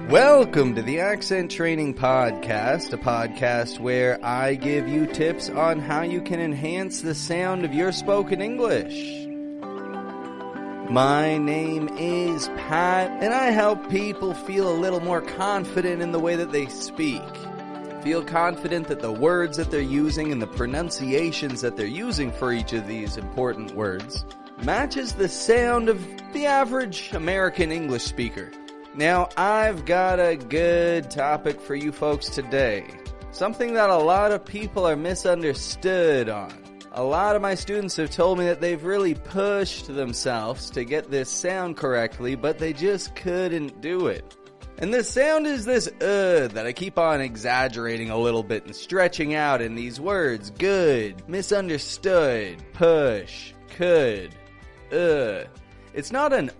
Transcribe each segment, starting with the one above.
Welcome to the Accent Training Podcast, a podcast where I give you tips on how you can enhance the sound of your spoken English. My name is Pat, and I help people feel a little more confident in the way that they speak. Feel confident that the words that they're using and the pronunciations that they're using for each of these important words matches the sound of the average American English speaker. Now, I've got a good topic for you folks today. Something that a lot of people are misunderstood on. A lot of my students have told me that they've really pushed themselves to get this sound correctly, but they just couldn't do it. And this sound is this that I keep on exaggerating a little bit and stretching out in these words. Good, misunderstood, push, could, It's not an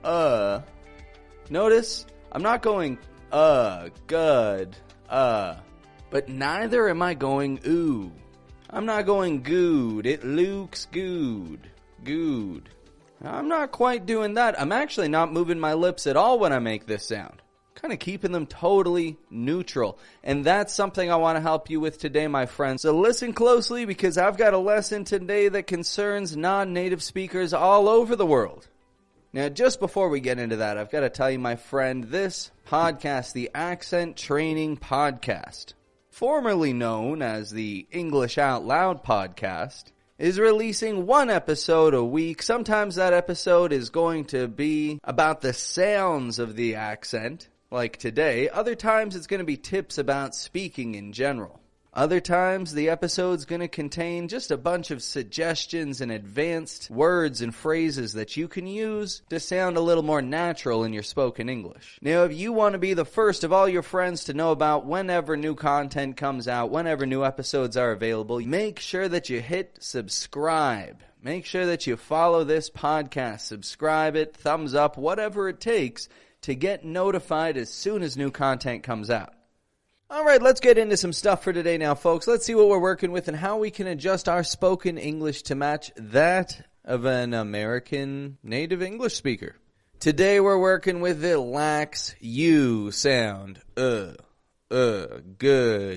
Notice, I'm not going good, but neither am I going ooh. I'm not going good, it looks good. I'm not quite doing that. I'm actually not moving my lips at all when I make this sound. Kind of keeping them totally neutral. And that's something I want to help you with today, my friends. So listen closely because I've got a lesson today that concerns non-native speakers all over the world. Now, just before we get into that, I've got to tell you, my friend, this podcast, the Accent Training Podcast, formerly known as the English Out Loud Podcast, is releasing one episode a week. Sometimes that episode is going to be about the sounds of the accent, like today. Other times it's going to be tips about speaking in general. Other times the episode's going to contain just a bunch of suggestions and advanced words and phrases that you can use to sound a little more natural in your spoken English. Now, if you want to be the first of all your friends to know about whenever new content comes out, whenever new episodes are available, make sure that you hit subscribe. Make sure that you follow this podcast, subscribe it, thumbs up, whatever it takes to get notified as soon as new content comes out. All right, let's get into some stuff for today now, folks. Let's see what we're working with and how we can adjust our spoken English to match that of an American native English speaker. Today we're working with the lax U sound. Good,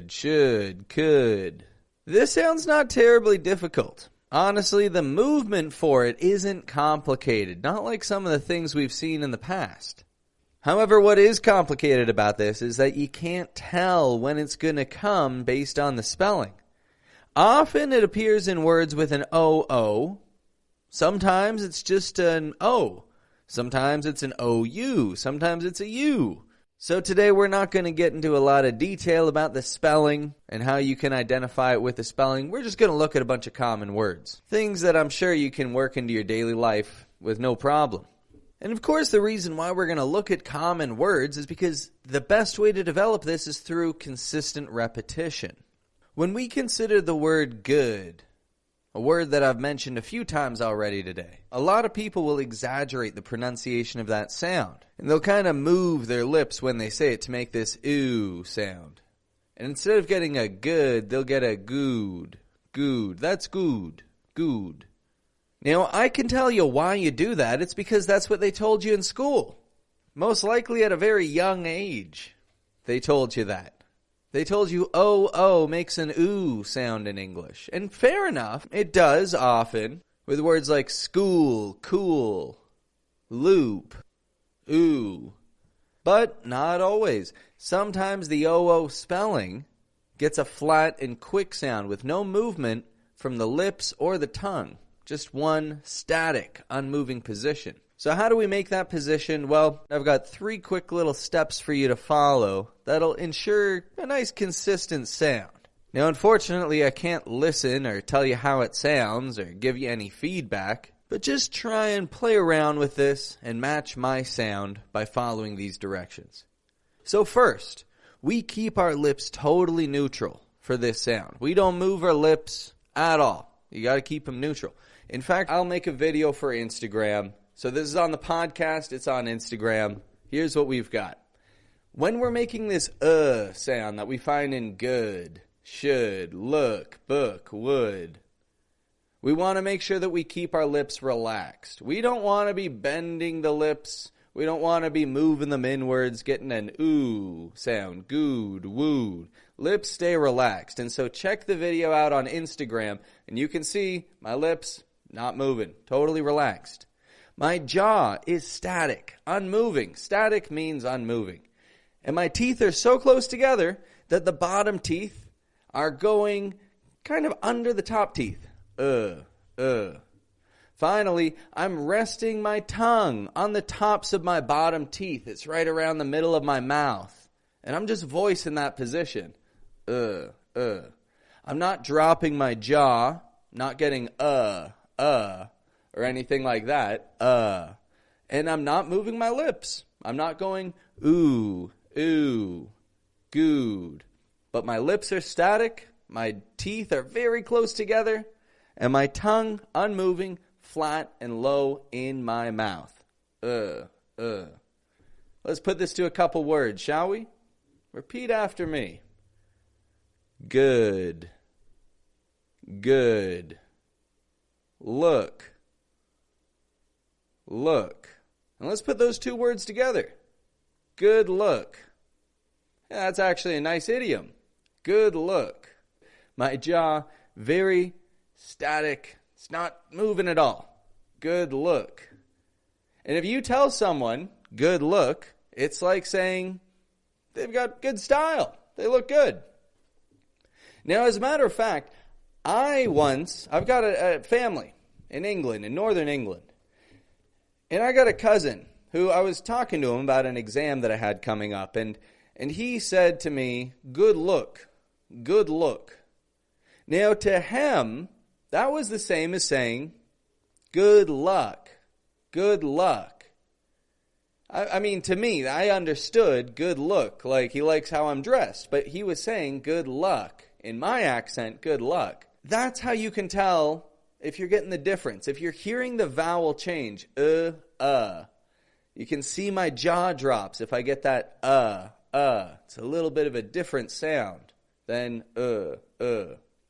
should, could. This sounds not terribly difficult. Honestly, the movement for it isn't complicated, not like some of the things we've seen in the past. However, what is complicated about this is that you can't tell when it's going to come based on the spelling. Often it appears in words with an O-O. Sometimes it's just an O. Sometimes it's an O-U. Sometimes it's a U. So today we're not going to get into a lot of detail about the spelling and how you can identify it with the spelling. We're just going to look at a bunch of common words. Things that I'm sure you can work into your daily life with no problem. And of course, the reason why we're going to look at common words is because the best way to develop this is through consistent repetition. When we consider the word good, a word that I've mentioned a few times already today, a lot of people will exaggerate the pronunciation of that sound. And they'll kind of move their lips when they say it to make this ooh sound. And instead of getting a good, they'll get a good. That's good. Now, I can tell you why you do that. It's because that's what they told you in school. Most likely at a very young age, they told you that. They told you oh makes an ooh sound in English. And fair enough, it does often, with words like school, cool, loop, ooh. But not always. Sometimes the o spelling gets a flat and quick sound with no movement from the lips or the tongue. Just one static, unmoving position. So how do we make that position? Well, I've got 3 quick little steps for you to follow that'll ensure a nice consistent sound. Now, unfortunately, I can't listen or tell you how it sounds or give you any feedback, but just try and play around with this and match my sound by following these directions. So first, we keep our lips totally neutral for this sound. We don't move our lips at all. You got to keep them neutral. In fact, I'll make a video for Instagram. So this is on the podcast. It's on Instagram. Here's what we've got. When we're making this sound that we find in good, should, look, book, would, we want to make sure that we keep our lips relaxed. We don't want to be bending the lips We don't want to be moving them inwards, getting an ooh sound, good, wooed. Lips stay relaxed. And so check the video out on Instagram, and you can see my lips not moving, totally relaxed. My jaw is static, unmoving. Static means unmoving. And my teeth are so close together that the bottom teeth are going kind of under the top teeth. Finally, I'm resting my tongue on the tops of my bottom teeth. It's right around the middle of my mouth. And I'm just voicing that position. I'm not dropping my jaw, not getting or anything like that. And I'm not moving my lips. I'm not going ooh, good. But my lips are static, my teeth are very close together, and my tongue unmoving, flat and low in my mouth. Let's put this to a couple words, shall we? Repeat after me. Good. Good. Look. Look. And let's put those two words together. Good look. Yeah, that's actually a nice idiom. Good look. My jaw, very static. It's not moving at all. Good look. And if you tell someone, good look, it's like saying they've got good style. They look good. Now, as a matter of fact, I've got a family in England, in northern England. And I got a cousin who I was talking to him about an exam that I had coming up. And he said to me, good look, good look. Now, to him, that was the same as saying, good luck, good luck. I mean, to me, I understood good look, like he likes how I'm dressed. But he was saying good luck. In my accent, good luck. That's how you can tell if you're getting the difference. If you're hearing the vowel change, you can see my jaw drops if I get that It's a little bit of a different sound than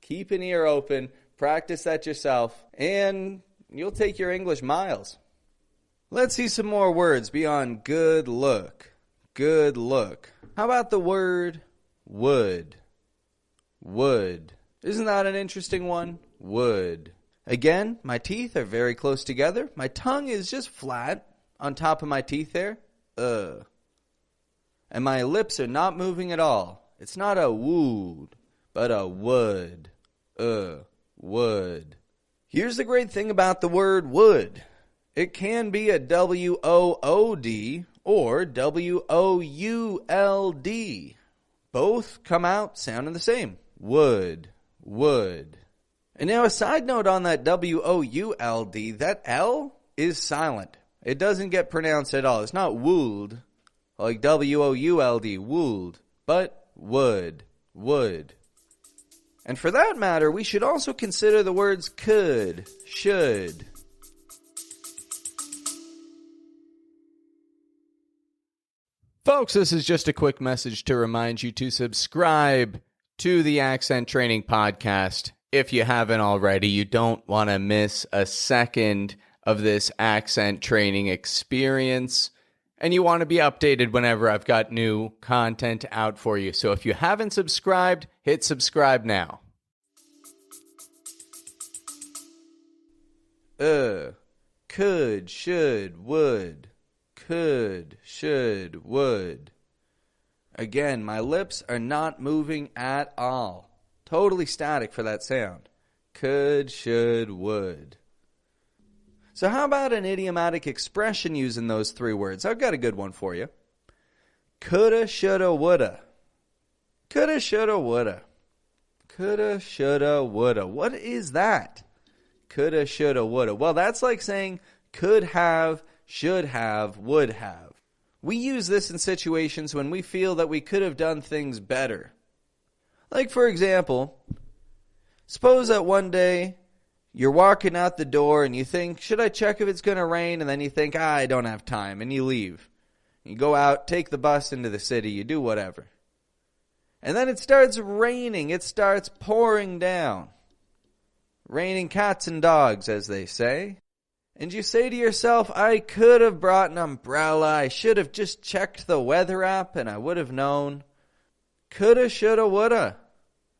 Keep an ear open, practice that yourself, and you'll take your English miles. Let's see some more words beyond good look. Good look. How about the word would? Would. Isn't that an interesting one? Would. Again, my teeth are very close together. My tongue is just flat on top of my teeth there. And my lips are not moving at all. It's not a would, but a would. Would. Here's the great thing about the word would. It can be a W-O-O-D or W-O-U-L-D. Both come out sounding the same. Would. Would. And now a side note on that W-O-U-L-D, that L is silent. It doesn't get pronounced at all. It's not would, like W-O-U-L-D, would, but would. Would. And for that matter, we should also consider the words could, should. Folks, this is just a quick message to remind you to subscribe to the Accent Training Podcast. If you haven't already, you don't want to miss a second of this accent training experience. And you want to be updated whenever I've got new content out for you. So if you haven't subscribed, hit subscribe now. Could, should, would. Could, should, would. Again, my lips are not moving at all. Totally static for that sound. Could, should, would. So how about an idiomatic expression using those three words? I've got a good one for you. Coulda, shoulda, woulda. Coulda, shoulda, woulda. Coulda, shoulda, woulda. What is that? Coulda, shoulda, woulda. Well, that's like saying could have, should have, would have. We use this in situations when we feel that we could have done things better. Like, for example, suppose that one day you're walking out the door and you think, should I check if it's going to rain? And then you think, I don't have time, and you leave. You go out, take the bus into the city, you do whatever. And then it starts raining. It starts pouring down. Raining cats and dogs, as they say. And you say to yourself, I could have brought an umbrella. I should have just checked the weather app and I would have known. Coulda, shoulda, woulda.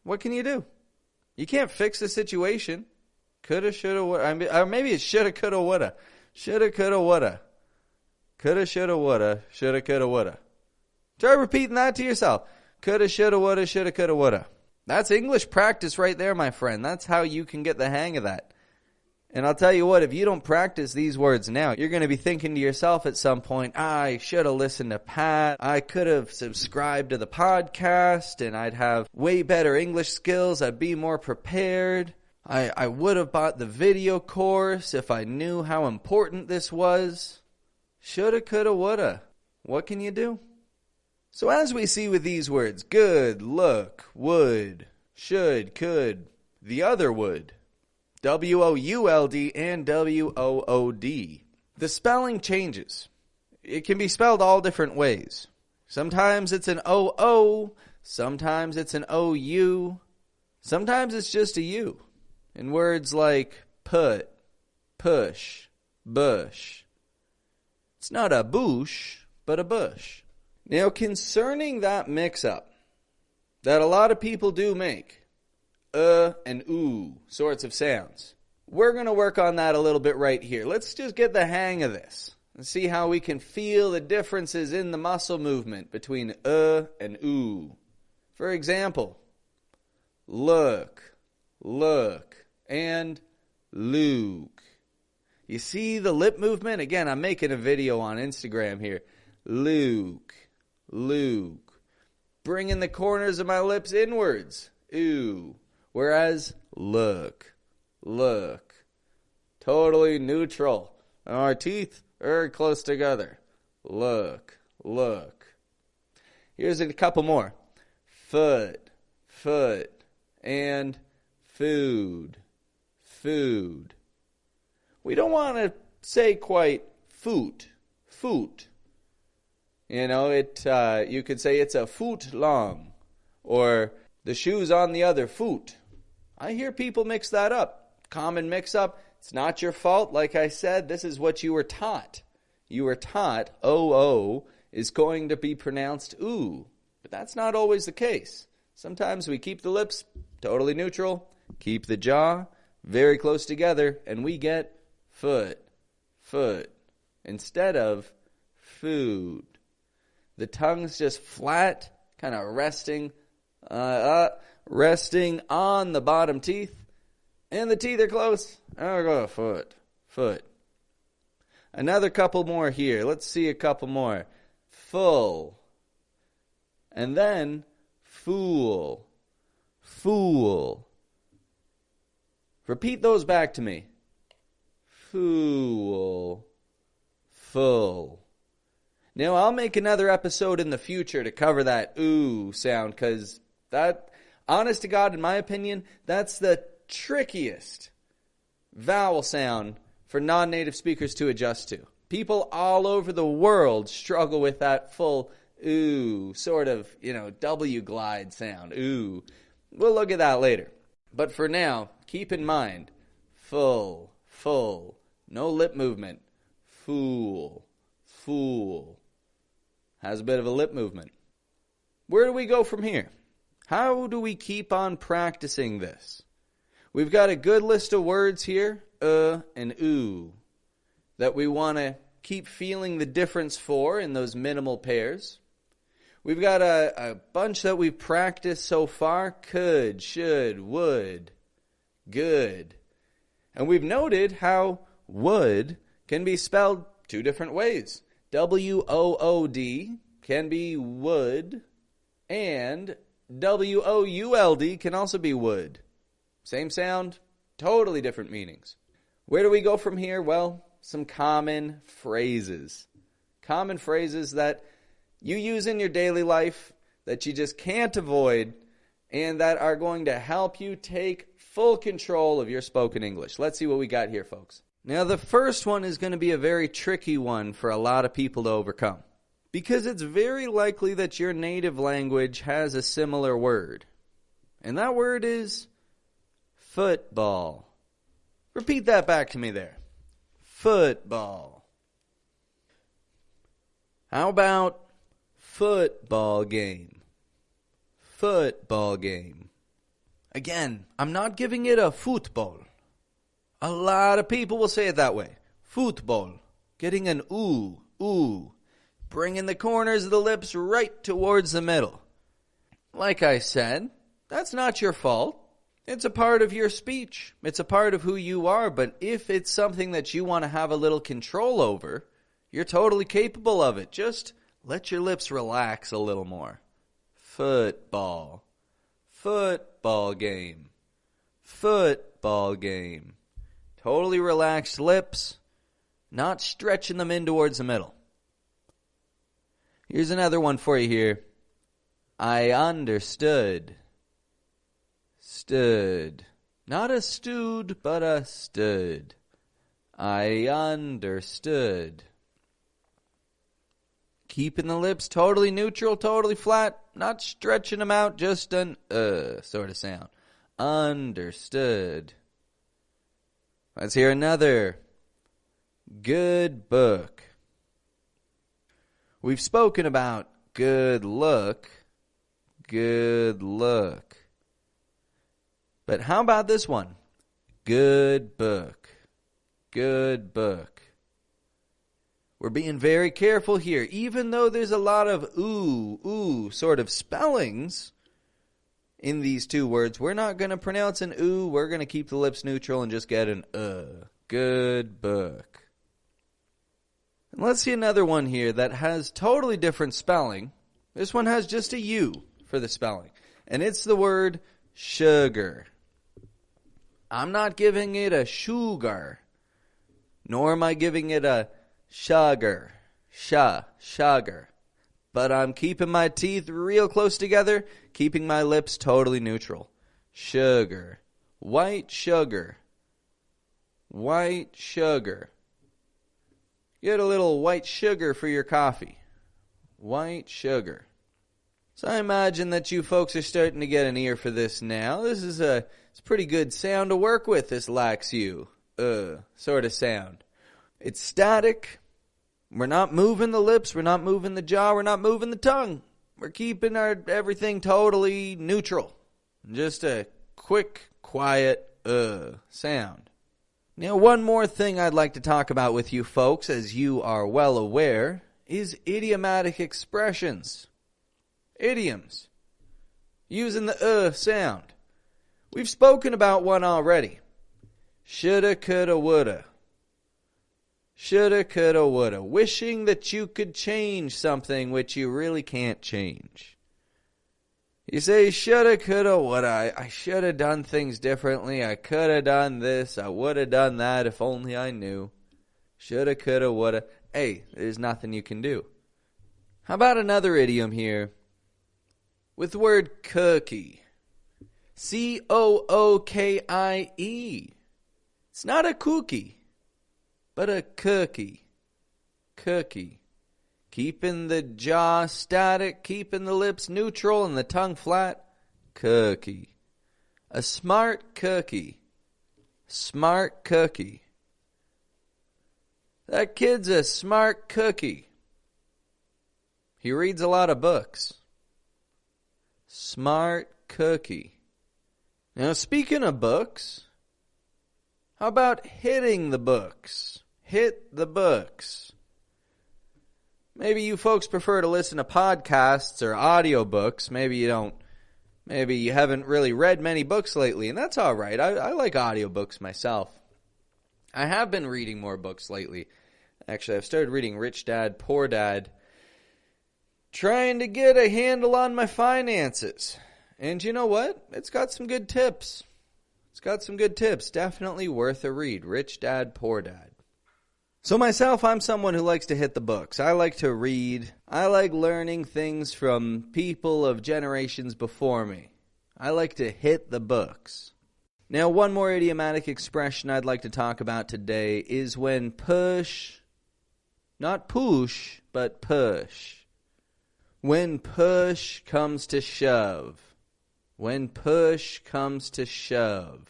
What can you do? You can't fix the situation. Coulda, shoulda, woulda. Or maybe it's shoulda, coulda, woulda. Shoulda, coulda, woulda. Coulda, shoulda, woulda. Shoulda, coulda, woulda. Try repeating that to yourself. Coulda, shoulda, woulda. Shoulda, coulda, woulda. That's English practice right there, my friend. That's how you can get the hang of that. And I'll tell you what, if you don't practice these words now, you're going to be thinking to yourself at some point, I should have listened to Pat. I could have subscribed to the podcast and I'd have way better English skills. I'd be more prepared. I would have bought the video course if I knew how important this was. Shoulda, coulda, woulda. What can you do? So as we see with these words, good, look, would, should, could, the other would, W-O-U-L-D and W-O-O-D. The spelling changes. It can be spelled all different ways. Sometimes it's an O-O, sometimes it's an O-U, sometimes it's just a U. In words like put, push, bush. It's not a bush, but a bush. Now, concerning that mix-up that a lot of people do make, and ooh sorts of sounds. We're going to work on that a little bit right here. Let's just get the hang of this and see how we can feel the differences in the muscle movement between and ooh. For example, look, and Luke. You see the lip movement? Again, I'm making a video on Instagram here. Luke. Bringing the corners of my lips inwards. Ooh. Whereas, look. Totally neutral. Our teeth are close together. Look. Here's a couple more. Foot, and food. We don't want to say quite foot. You know, you could say it's a foot long, or the shoe's on the other foot. I hear people mix that up. Common mix-up. It's not your fault. Like I said, this is what you were taught. You were taught O-O is going to be pronounced ooh. But that's not always the case. Sometimes we keep the lips totally neutral, keep the jaw very close together, and we get foot, instead of food. The tongue's just flat, kind of resting on the bottom teeth, and the teeth are close. I'll go foot. Another couple more here. Let's see a couple more. Full. And then fool. Repeat those back to me. Fool. Full. Now, I'll make another episode in the future to cover that ooh sound, because that, honest to God, in my opinion, that's the trickiest vowel sound for non-native speakers to adjust to. People all over the world struggle with that full ooh, sort of, W glide sound, ooh. We'll look at that later. But for now, keep in mind, full, no lip movement, fool. Has a bit of a lip movement. Where do we go from here? How do we keep on practicing this? We've got a good list of words here, and ooh, that we want to keep feeling the difference for in those minimal pairs. We've got a bunch that we've practiced so far, could, should, would, good. And we've noted how would can be spelled two different ways. W-O-O-D can be would, and W-O-U-L-D can also be would. Same sound, totally different meanings. Where do we go from here? Well, some common phrases. Common phrases that you use in your daily life that you just can't avoid and that are going to help you take full control of your spoken English. Let's see what we got here, folks. Now, the first one is going to be a very tricky one for a lot of people to overcome, because it's very likely that your native language has a similar word. And that word is football. Repeat that back to me there. football. How about football game? Football game. Again, I'm not giving it a football. A lot of people will say it that way. Football. Getting an ooh, ooh. Bringing the corners of the lips right towards the middle. Like I said, that's not your fault. It's a part of your speech. It's a part of who you are. But if it's something that you want to have a little control over, you're totally capable of it. Just let your lips relax a little more. Football. Football game. Football game. Totally relaxed lips. Not stretching them in towards the middle. Here's another one for you here. I understood. Stood. Not a stewed, but a stood. I understood. Keeping the lips totally neutral, totally flat, not stretching them out, just an sort of sound. Understood. Let's hear another. Good book. We've spoken about good look. Good look. But how about this one? Good book. Good book. We're being very careful here. Even though there's a lot of ooh sort of spellings in these two words, we're not going to pronounce an ooh. We're going to keep the lips neutral and just get an Good book. And let's see another one here that has totally different spelling. This one has just a U for the spelling. And it's the word sugar. I'm not giving it a sugar. Nor am I giving it a sugar. Sugar. But I'm keeping my teeth real close together, keeping my lips totally neutral. Sugar. White sugar. White sugar. Get a little white sugar for your coffee. White sugar. So I imagine that you folks are starting to get an ear for this now. This is it's a pretty good sound to work with, this lax U. Sort of sound. It's static. We're not moving the lips. We're not moving the jaw. We're not moving the tongue. We're keeping our everything totally neutral. Just a quick, quiet sound. Now, one more thing I'd like to talk about with you folks, as you are well aware, is idiomatic expressions. Idioms. Using the sound. We've spoken about one already. Shoulda, coulda, woulda. Shoulda, coulda, woulda. Wishing that you could change something which you really can't change. You say, shoulda, coulda, woulda. I should have done things differently. I could have done this. I would have done that if only I knew. Shoulda, coulda, woulda. Hey, there's nothing you can do. How about another idiom here? With the word cookie. Cookie. It's not a cookie, but a cookie. Cookie. Keeping the jaw static, keeping the lips neutral and the tongue flat. Cookie. A smart cookie. Smart cookie. That kid's a smart cookie. He reads a lot of books. Smart cookie. Now, speaking of books, how about hitting the books? Hit the books. Maybe you folks prefer to listen to podcasts or audiobooks. Maybe you don't. Maybe you haven't really read many books lately, and that's all right. I like audiobooks myself. I have been reading more books lately. Actually, I've started reading Rich Dad, Poor Dad, trying to get a handle on my finances. And you know what? It's got some good tips. It's got some good tips. Definitely worth a read. Rich Dad, Poor Dad. So myself, I'm someone who likes to hit the books. I like to read. I like learning things from people of generations before me. I like to hit the books. Now, one more idiomatic expression I'd like to talk about today is when push, not push, but push. When push comes to shove. When push comes to shove.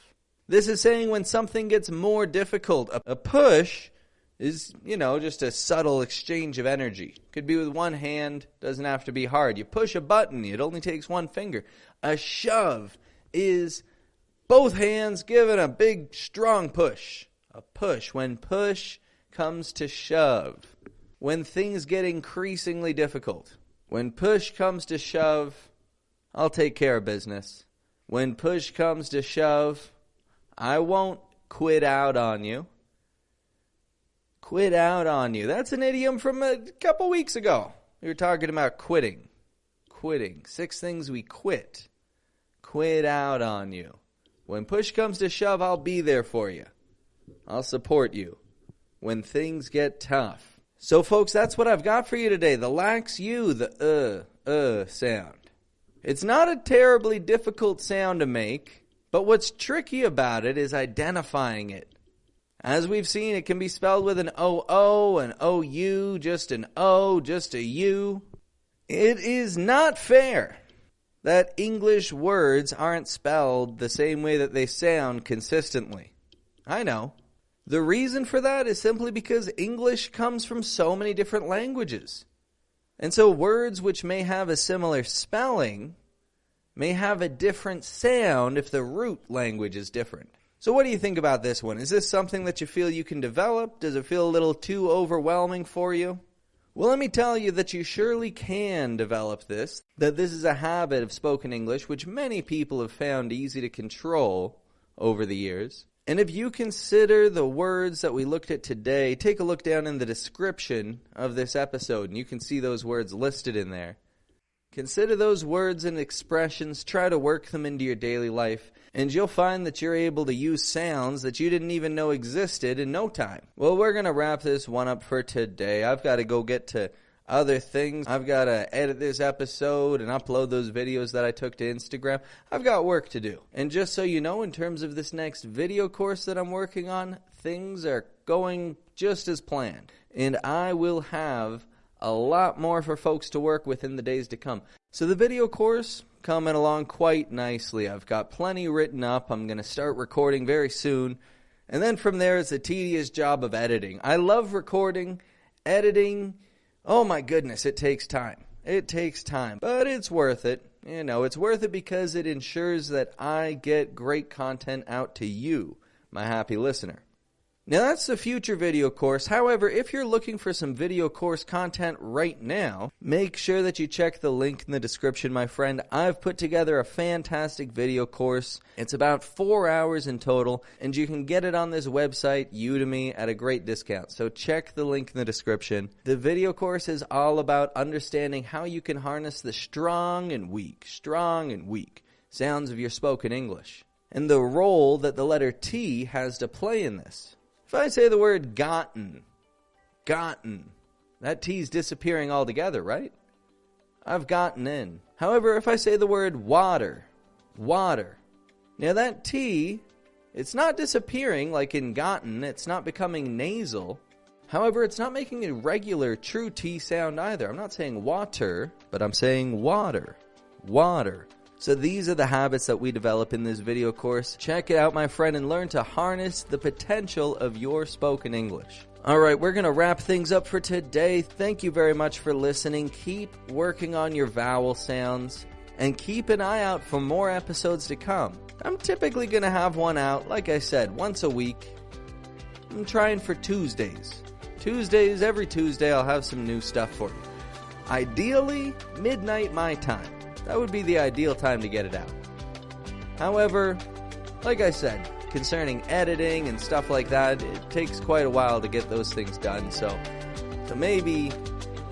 This is saying when something gets more difficult. A push is, just a subtle exchange of energy. Could be with one hand, doesn't have to be hard. You push a button, it only takes one finger. A shove is both hands giving a big, strong push. A push. When push comes to shove. When things get increasingly difficult. When push comes to shove, I'll take care of business. When push comes to shove, I won't quit out on you. Quit out on you. That's an idiom from a couple weeks ago. We were talking about quitting. Quitting. 6 things we quit. Quit out on you. When push comes to shove, I'll be there for you. I'll support you when things get tough. So, folks, that's what I've got for you today. The lax U, the sound. It's not a terribly difficult sound to make, but what's tricky about it is identifying it. As we've seen, it can be spelled with an O-O, an O-U, just an O, just a U. It is not fair that English words aren't spelled the same way that they sound consistently. I know. The reason for that is simply because English comes from so many different languages. And so words which may have a similar spelling may have a different sound if the root language is different. So what do you think about this one? Is this something that you feel you can develop? Does it feel a little too overwhelming for you? Well, let me tell you that you surely can develop this, that this is a habit of spoken English which many people have found easy to control over the years. And if you consider the words that we looked at today, take a look down in the description of this episode, and you can see those words listed in there. Consider those words and expressions, try to work them into your daily life, and you'll find that you're able to use sounds that you didn't even know existed in no time. Well, we're going to wrap this one up for today. I've got to go get to other things. I've got to edit this episode and upload those videos that I took to Instagram. I've got work to do. And just so you know, in terms of this next video course that I'm working on, things are going just as planned. And I will have a lot more for folks to work with in the days to come. So the video course coming along quite nicely. I've got plenty written up. I'm going to start recording very soon. And then from there, it's a tedious job of editing. I love recording, editing. Oh my goodness, it takes time. It takes time, but it's worth it. It's worth it because it ensures that I get great content out to you, my happy listener. Now that's the future video course. However, if you're looking for some video course content right now, make sure that you check the link in the description, my friend. I've put together a fantastic video course. It's about 4 hours in total, and you can get it on this website, Udemy, at a great discount. So check the link in the description. The video course is all about understanding how you can harness the strong and weak sounds of your spoken English, and the role that the letter T has to play in this. If I say the word gotten, that T's disappearing altogether, right? I've gotten in. However, if I say the word water, now that T, it's not disappearing like in gotten, it's not becoming nasal. However, it's not making a regular true T sound either. I'm not saying water, but I'm saying water. So these are the habits that we develop in this video course. Check it out, my friend, and learn to harness the potential of your spoken English. All right, we're going to wrap things up for today. Thank you very much for listening. Keep working on your vowel sounds, and keep an eye out for more episodes to come. I'm typically going to have one out, like I said, once a week. I'm trying for Tuesdays. Every Tuesday, I'll have some new stuff for you. Ideally, midnight my time. That would be the ideal time to get it out. However, like I said, concerning editing and stuff like that, it takes quite a while to get those things done. So maybe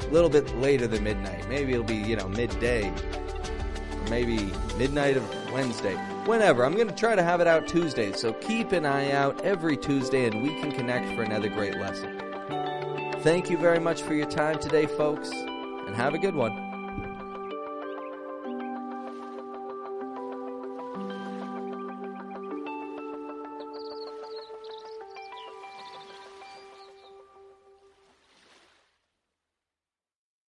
a little bit later than midnight. Maybe it'll be, midday. Or maybe midnight of Wednesday. Whenever. I'm going to try to have it out Tuesday. So keep an eye out every Tuesday and we can connect for another great lesson. Thank you very much for your time today, folks, and have a good one.